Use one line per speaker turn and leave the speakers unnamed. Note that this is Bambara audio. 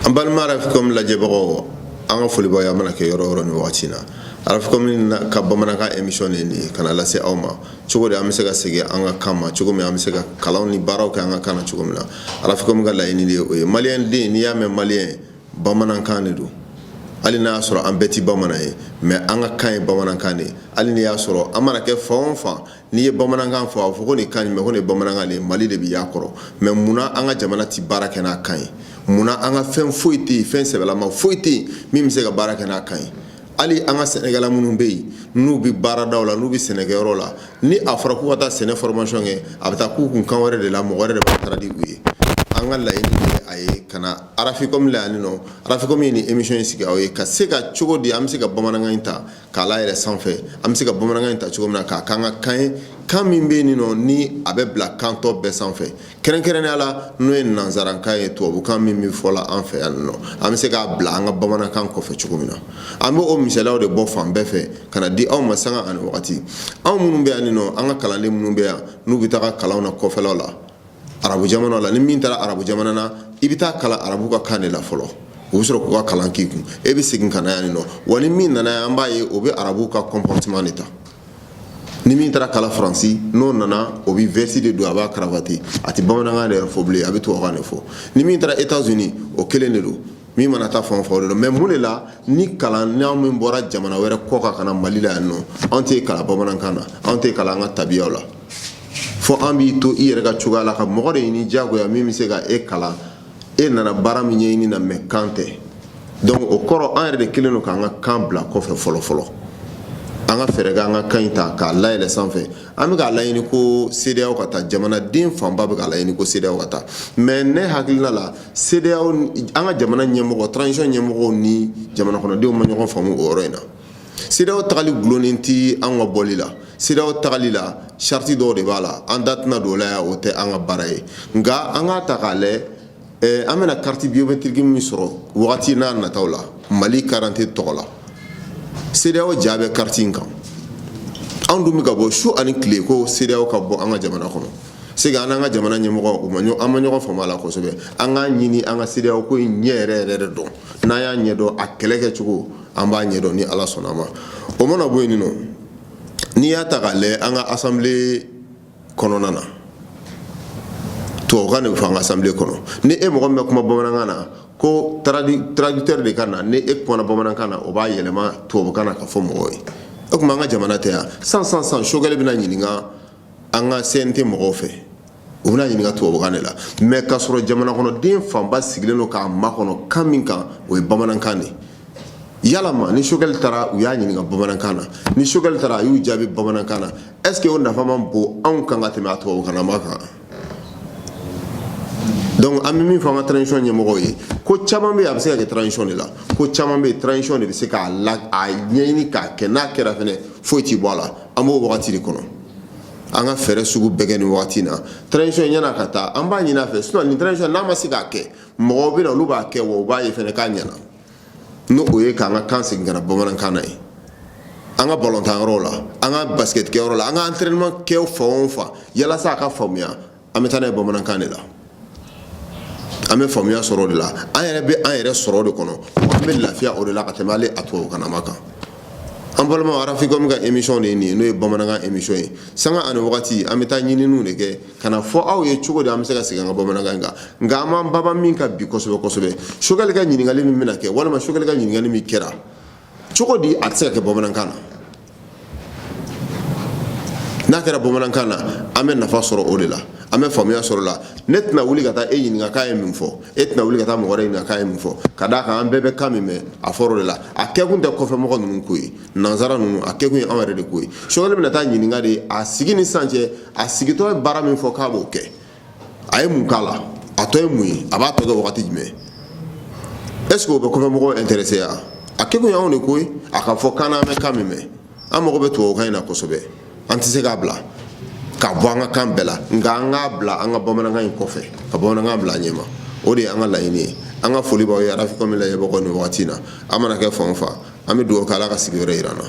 an balima arafikom lajɛbagaw an ka foli b'aw ye an mana kɛ yɔrɔ o yɔrɔ ni wagati na arafikom ka bamanankan émission de ni kana lase aw ma cogo di an bɛ se ka segin an ka kan ma cogo min an bɛ se ka kalanw ni baaraw kɛ an ka kan na cogo min na arafikom ka laɲini de o ye maliyɛn den n'i y'a mɛn maliyɛn bamanankan de don hali n'a y'a sɔrɔ an bɛɛ ti bamanan ye mais an ka kan ye bamanankan de ye hali n'i y'a sɔrɔ an mana kɛ fan o fan n'i ye bamanankan fɔ a fɔ ko nin kan ɲi ko nin ye bamanankan de ye Mali de bɛ y'a kɔrɔ mais munna an ka jamana ti baara kɛ n'a kan ye munna an ka fɛn foyi tɛ yen fɛn sɛbɛlama foyi tɛ yen min bɛ se ka baara kɛ n'a kan ye hali an ka sɛnɛkɛla minnu bɛ yen n'u bɛ baaradaw la n'u bɛ sɛnɛkɛyɔrɔ la ni a fɔra k'u ka taa sɛnɛ formation kɛ a bɛ taa k'u kun kan wɛrɛ de la mɔgɔ wɛrɛ de b'a taara di u ye an ka laɲini de a ye ka na arafikom la yan nɔ arafikom ye nin émission in sigi aw ye ka se ka cogo di an bɛ se ka bamanankan in ta k'a layɛlɛ sanfɛ an bɛ se ka bamanankan in ta cogo min na k'a k'an ka kan ye kan min bɛ yen nɔ ni a bɛ bila kan tɔ bɛɛ sanfɛ kɛrɛnkɛrɛnnenya la n'o ye nanzarakan ye tubabukan min bɛ fɔla an fɛ yan nɔ an bɛ se k'a bila an ka bamanankan kɔfɛ cogo min na an bɛ o misaliyaw de bɔ fan bɛɛ fɛ ka na di aw ma sanga ani wagati anw minnu bɛ yan nɔ an ka kalanden minnu bɛ yan n'u bɛ taga kalanw na kɔfɛlaw la arabu jamana la ni min taara arabu jamana na i bɛ taa kalan arabu ka kan de la fɔlɔ o bɛ sɔrɔ k'u ka kalan k'i kun e bɛ segin ka na yan nɔ wa ni min nana yan an b'a ye o bɛ arabu ka comportement de ta ni min taara kalan faransi n'o nana o bɛ vesti de don a b'a karavati a tɛ bamanankan de yɛrɛ fɔ bilen a bɛ tubabukan de fɔ ni min taara États-Unis o kelen de don min mana taa fan o fan o de don mais mun de la ni kalan n'anw min bɔra jamana wɛrɛ kɔ kan ka na Mali la yan nɔ anw tɛ kalan bamanankan na anw tɛ kalan an ka tabiyaw la fo an b'i to i yɛrɛ ka cogoya la ka mɔgɔ de ɲini diyagoya min bɛ se ka e kalan e nana baara min ɲɛɲini na mais kan tɛ donc o kɔrɔ an yɛrɛ de kelen don k'an ka kan bila kɔfɛ fɔlɔ fɔlɔ an ka fɛɛrɛ kɛ an ka kan in ta k'a layɛlɛ sanfɛ an bɛ k'a laɲini ko CEDEAO ka taa jamanaden fanba bɛ k'a laɲini ko CEDEAO ka taa mais ne hakilina la CEDEAO an ka jamana ɲɛmɔgɔ transition ɲɛmɔgɔw ni jamana kɔnɔdenw ma ɲɔgɔn faamu o yɔrɔ in na CEDEAO tagali gulonnen tɛ an ka bɔli la CEDEAO tagali la charte dɔw de b'a la an da tɛna don o la yan o tɛ an ka baara ye nka an k'a ta k'a lajɛ an bɛna carte biométrique min sɔrɔ wagati n'a nataw la Mali carte tɔgɔ la CEDEAO ja bɛ carte in kan anw dun bɛ ka bɔ su ani tile ko CEDEAO ka bɔ an ka jamana kɔnɔ c'est que an n'an ka jamana ɲɛmɔgɔ an ma ɲɔgɔn faamu a la kosɛbɛ an k'a ɲini an ka CEDEAO ko in ɲɛ yɛrɛ yɛrɛ de dɔn n'an y'a ɲɛdɔn a kɛlɛ kɛcogo an b'a ɲɛdɔn ni Ala sɔnna a ma o mana bɔ yen nɔ n'i y'a ta k'a lajɛ an ka assemblée kɔnɔna na tubabukan de bɛ fɔ an ka assemblée kɔnɔ ni e mɔgɔ min bɛ kuma bamanankan na ko traducteur de ka na ni e kumana bamanankan na o b'a yɛlɛma tubabukan na ka fɔ mɔgɔw ye o tuma an ka jamana tɛ yan san Choguel bɛna ɲininka an ka CNT mɔgɔw fɛ u bɛna ɲininka tubabukan de la mais k'a sɔrɔ jamana kɔnɔden fanba sigilen don k'a makɔnɔ kan min kan o ye bamanankan de yalama ni Choguel taara u y'a ɲininka bamanankan na ni Choguel taara a y'u jaabi bamanankan na est-ce que o nafa man bon anw kan ka tɛmɛ a tubabukanama kan donc an bɛ min fɔ an ka transition ɲɛmɔgɔw ye ko caman bɛ yen a bɛ se ka kɛ transition de la ko caman bɛ yen transition de bɛ se k'a ɲɛɲini k'a kɛ n'a kɛra fɛnɛ foyi t'i bɔ a la an b'o wagati de kɔnɔ an ka fɛɛrɛ sugu bɛɛ kɛ nin wagati in na transition ɲɛna ka taa an b'a ɲini a fɛ sinon nin transition n'a ma se k'a kɛ mɔgɔw bɛ na olu b'a kɛ wa u b'a ye fɛnɛ k'a ɲɛna n'o o ye k'an ka kan segin ka na bamanankan na ye an ka balontan yɔrɔ la an ka basket kɛ yɔrɔ la an ka entraînement kɛ fan o fan yalasa a ka faamuya an bɛ taa n'a ye bamanankan de la an bɛ faamuya sɔrɔ o de la an yɛrɛ bɛ an yɛrɛ sɔrɔ o de kɔnɔ an bɛ lafiya o de la ka tɛmɛ ale a tubabukanama kan an balima arafikom ka émission de ye nin ye n'o ye bamanankan émission ye sanga ani wagati an bɛ taa ɲininiw de kɛ ka na fɔ aw ye cogo di an bɛ se ka segin an ka bamanankan kan nka an b'an baba min ka bi kosɛbɛ kosɛbɛ Choguel ka ɲininkali min bɛna kɛ walima Choguel ka ɲininkali min kɛra cogo di a tɛ se ka kɛ bamanankan na n'a kɛra bamanankan na an bɛ nafa sɔrɔ o de la an bɛ faamuya sɔrɔ o la ne tɛna wuli ka taa e ɲininka k'a ye min fɔ e tɛna wuli ka taa mɔgɔ wɛrɛ ɲininka k'a ye min fɔ ka d'a kan an bɛɛ bɛ kan min mɛn a fɔra o de la a kɛkun tɛ kɔfɛmɔgɔ ninnu ko ye nanzara ninnu a kɛkun ye anw yɛrɛ de ko ye Choguel bɛna taa ɲininka de a sigi ni sisan cɛ a sigitɔ ye baara min fɔ k'a b'o kɛ a ye mun k'a la a tɔ ye mun ye a b'a tɔ kɛ wagati jumɛn est ce que o bɛ kɔfɛmɔgɔw intéressé ya a kɛkun ye anw de ko ye a ka fɔ kan na an bɛ kan min mɛn an mago bɛ tubabukan in na kosɛbɛ an tɛ se k'a bila ka bɔ an ka kan bɛɛ la nka an k'a bila an ka bamanankan in kɔfɛ ka bamanankan bila a ɲɛ ma o de ye an ka laɲini ye an ka foli b'aw ye arafikom lajɛbagaw nin wagati in na an mana kɛ fan o fan an bɛ dugawu kɛ Ala ka sigiyɔrɔ jira an na